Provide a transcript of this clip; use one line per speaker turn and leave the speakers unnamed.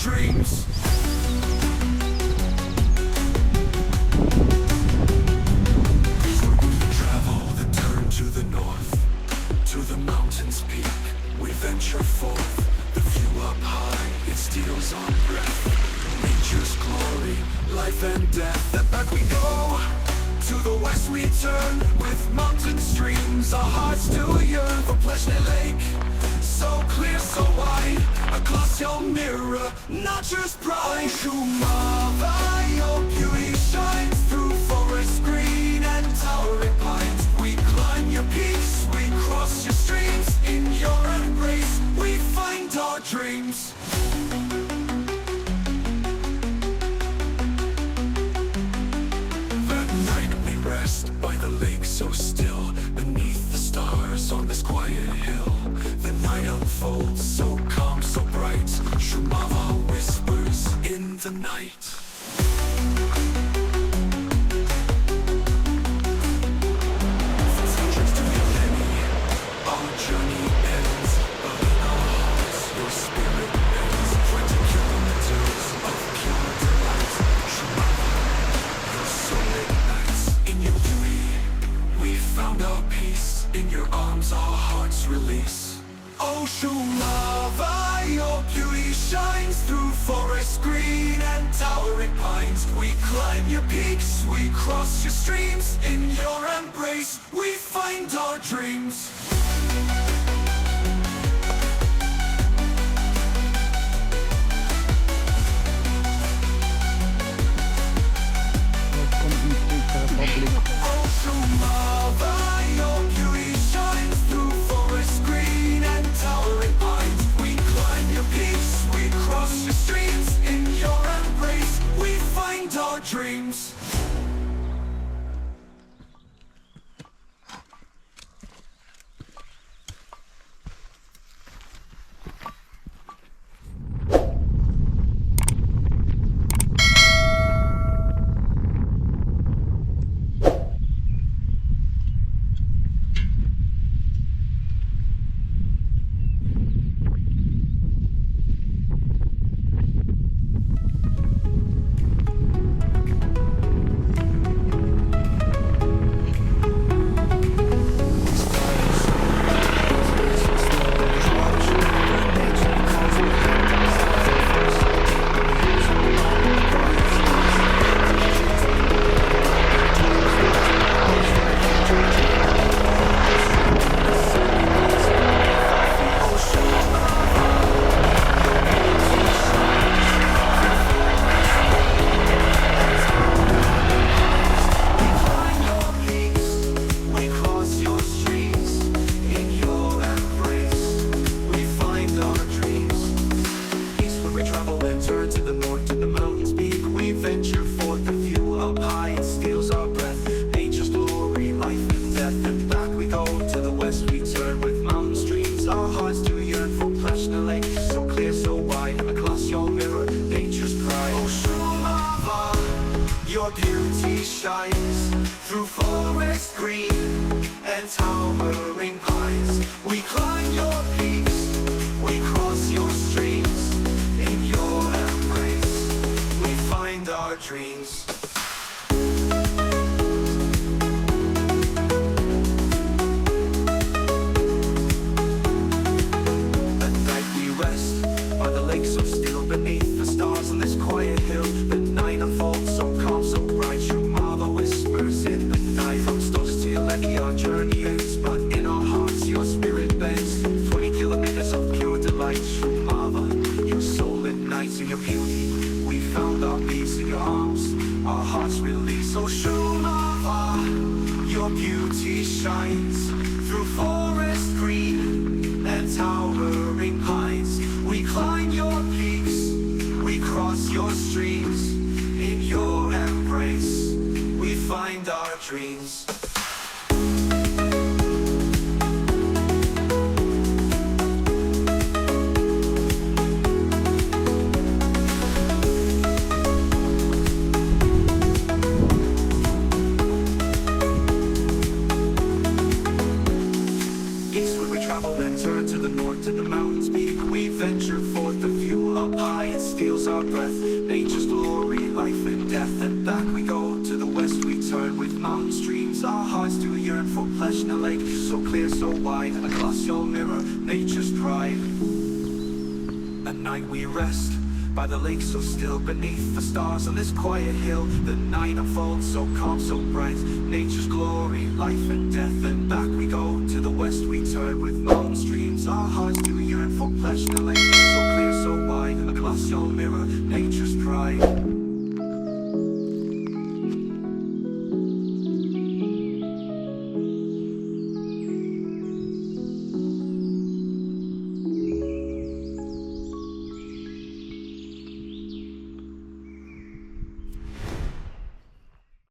dreams. Travel the turn to the north, to the mountain's peak. We venture forth, the view up high, it steals our breath. Nature's glory, life and death. And back we go, to the west we turn, with mountain streams. Our hearts still yearn for Plešné Lake. So clear, so wide, a glacial mirror, nature's pride. Šumava, your beauty shines through forest green and towering pines. We climb your peaks, we cross your streams. In your embrace, we find our dreams. That night we rest by the lake so still, beneath the stars on this quiet hill. The night unfolds so calm, so bright. Šumava whispers in the night. From Stožec to Jelení, our journey ends, but in our hearts your spirit bends. 20 kilometers of pure delight. Šumava, your soul ignites. In your beauty, we found our peace. In your arms our hearts release. Oh Šumava, your beauty shines through forest green and towering pines. We climb your peaks, we cross your streams. In your embrace, we find our dreams. Oh Šumava, your beauty shines through forest green and towering pines. We climb your peaks, we cross your streams. In your embrace, we find our dreams. Your beauty shines through forest green and towering pines. We climb your peaks, we cross your streams. In your embrace, we find our dreams. At night we rest by the lake so still, beneath the stars on this quiet hill. The night unfolds so calm, so bright. Šumava whispers in the night. From Stožec to Jelení our journey ends, but in our hearts your spirit bends. 20 kilometers of pure delight. Šumava, your soul ignites. In your beauty we found our peace. In your arms our hearts release. Oh Šumava, your beauty shines through forest green and towering pines. We climb your peaks, we cross your streams. In your embrace, we find our dreams. Eastward we travel, then turn to the north, to the mountains peak. We venture forth, the view up high, it steals follows our breath. Nature's glory, life and death. And back we go, to the west we turn. With mountain streams, our hearts do yearn for Plešné Lake. So clear, so wide, a glacial mirror, nature's pride. At night we rest by the lake so still, beneath the stars on this quiet hill. The night unfolds so calm, so bright, nature's glory, life and death. And back we go, to the west we turn. With mountain streams, our hearts do yearn for Plešné Lake. So clear, so wide, a glacial mirror, nature's pride.